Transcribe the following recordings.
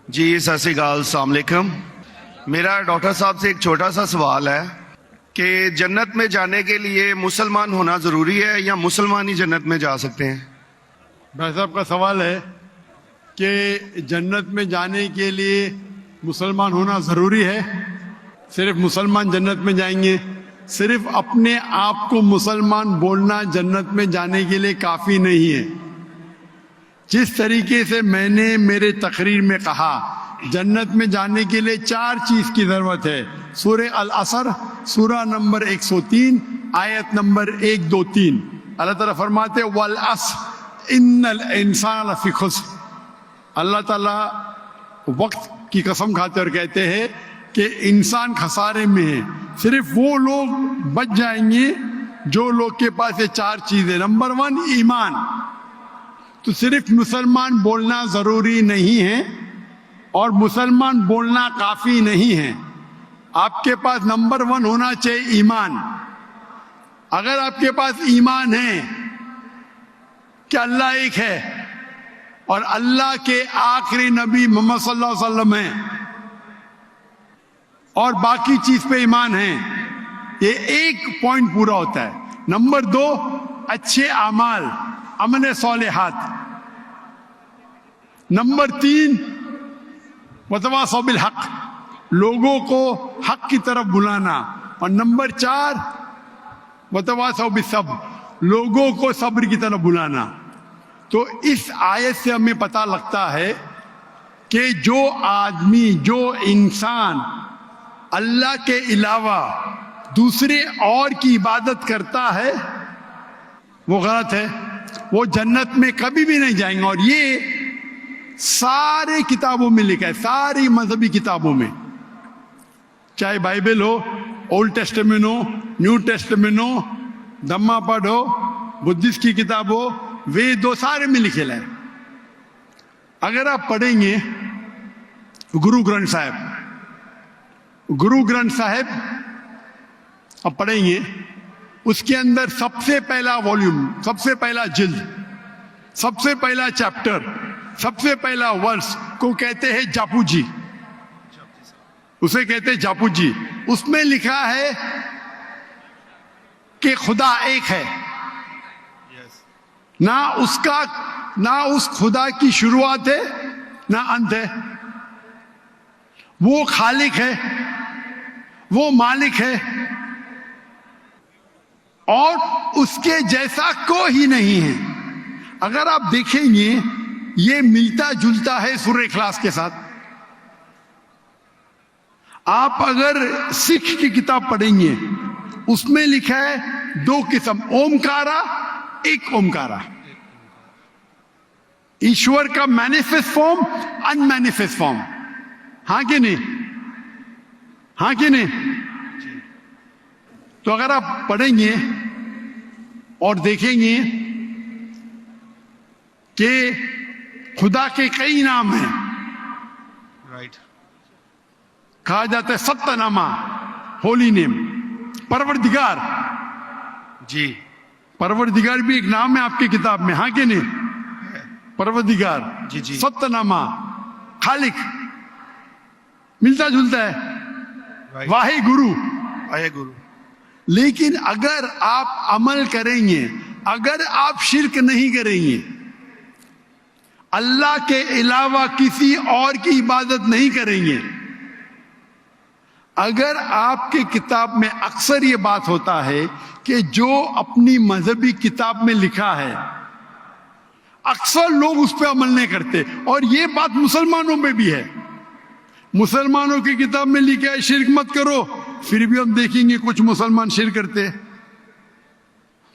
جی ست سری اکال، السلام علیکم۔ میرا ڈاکٹر صاحب سے ایک چھوٹا سا سوال ہے کہ جنت میں جانے کے لیے مسلمان ہونا ضروری ہے یا مسلمان ہی جنت میں جا سکتے ہیں؟ بھائی صاحب کا سوال ہے کہ جنت میں جانے کے لیے مسلمان ہونا ضروری ہے؟ صرف مسلمان جنت میں جائیں گے؟ صرف اپنے آپ کو مسلمان بولنا جنت میں جانے کے لیے کافی نہیں ہے۔ جس طریقے سے میں نے میرے تقریر میں کہا جنت میں جانے کے لیے 4 چیز کی ضرورت ہے۔ سورہ العصر سورہ نمبر 103 آیت نمبر 1 2 3 اللہ تعالیٰ فرماتے والعصر ان الانسان لفی خسر۔ اللہ تعالیٰ وقت کی قسم کھاتے اور کہتے ہیں کہ انسان خسارے میں ہے، صرف وہ لوگ بچ جائیں گے جو لوگ کے پاس یہ 4 چیزیں۔ نمبر 1 ایمان، تو صرف مسلمان بولنا ضروری نہیں ہے اور مسلمان بولنا کافی نہیں ہے، آپ کے پاس نمبر 1 ہونا چاہیے ایمان۔ اگر آپ کے پاس ایمان ہے کہ اللہ ایک ہے اور اللہ کے آخری نبی محمد صلی اللہ علیہ وسلم ہیں اور باقی چیز پہ ایمان ہے، یہ ایک پوائنٹ پورا ہوتا ہے۔ نمبر 2 اچھے اعمال، عمل صالحات۔ نمبر 3 وتواصوا بالحق، لوگوں کو حق کی طرف بلانا۔ اور نمبر 4 وتواصوا بالصبر، لوگوں کو صبر کی طرف بلانا۔ تو اس آیت سے ہمیں پتہ لگتا ہے کہ جو آدمی، جو انسان اللہ کے علاوہ دوسرے اور کی عبادت کرتا ہے وہ غلط ہے، وہ جنت میں کبھی بھی نہیں جائیں گے۔ اور یہ سارے کتابوں میں لکھا ہے، ساری مذہبی کتابوں میں، چاہے بائبل ہو، اولڈ ٹیسٹمنٹ ہو، نیو ٹیسٹمنٹ ہو، دھما پڑھ ہو، بدھسٹ کی کتاب ہو، وید ہو، سارے میں لکھے ہے۔ اگر آپ پڑھیں گے گرو گرنتھ صاحب آپ پڑھیں گے، اس کے اندر سب سے پہلا والیوم، سب سے پہلا جلد، سب سے پہلا چیپٹر، سب سے پہلا ورس کو کہتے ہیں جاپو جی، اسے کہتے ہیں جاپو جی۔ اس میں لکھا ہے کہ خدا ایک ہے، نہ اس خدا کی شروعات ہے نہ انت ہے، وہ خالق ہے، وہ مالک ہے اور اس کے جیسا کوئی نہیں ہے۔ اگر آپ دیکھیں گے یہ ملتا جلتا ہے سورہ اخلاص کے ساتھ۔ آپ اگر سکھ کی کتاب پڑھیں گے اس میں لکھا ہے 2 قسم، اومکارا، ایک اومکارا، ایشور کا مینیفیسٹ فارم، ان مینیفیسٹ فارم، ہاں کہ نہیں؟ ہاں کہ نہیں؟ تو اگر آپ پڑھیں گے اور دیکھیں گے کہ خدا کے کئی نام ہیں، کہا جاتا ہے ستہ نامہ، ہولی نیم، پروردگار، جی پروردگار بھی ایک نام ہے آپ کی کتاب میں، ہاں کہ نہیں؟ پروردگار، جی جی، ستہ نامہ، خالق، ملتا جلتا ہے، واحد گرو، واحد گرو۔ لیکن اگر آپ عمل کریں گے، اگر آپ شرک نہیں کریں گے، اللہ کے علاوہ کسی اور کی عبادت نہیں کریں گے، اگر آپ کی کتاب میں اکثر یہ بات ہوتا ہے کہ جو اپنی مذہبی کتاب میں لکھا ہے اکثر لوگ اس پہ عمل نہیں کرتے، اور یہ بات مسلمانوں میں بھی ہے۔ مسلمانوں کی کتاب میں لکھا ہے شرک مت کرو، پھر بھی ہم دیکھیں گے کچھ مسلمان شرک کرتے۔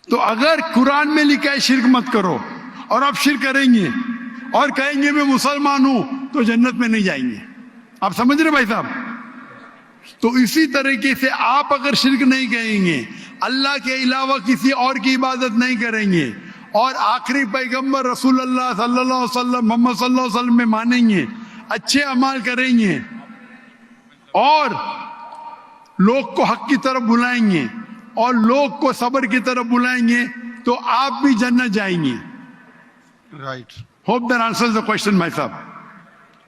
تو اگر قرآن میں لکھا ہے شرک مت کرو اور آپ شرک کریں گے اور کہیں گے میں مسلمان ہوں تو جنت میں نہیں جائیں گے۔ آپ سمجھ رہے بھائی صاحب؟ تو اسی طریقے سے آپ اگر شرک نہیں کہیں گے، اللہ کے علاوہ کسی اور کی عبادت نہیں کریں گے اور آخری پیغمبر رسول اللہ صلی اللہ علیہ وسلم، محمد صلی اللہ علیہ وسلم میں مانیں گے، اچھے اعمال کریں گے اور لوگ کو حق کی طرف بلائیں گے اور لوگ کو صبر کی طرف بلائیں گے تو آپ بھی جنت جائیں گے۔ Right. Hope that answers the question, my sir.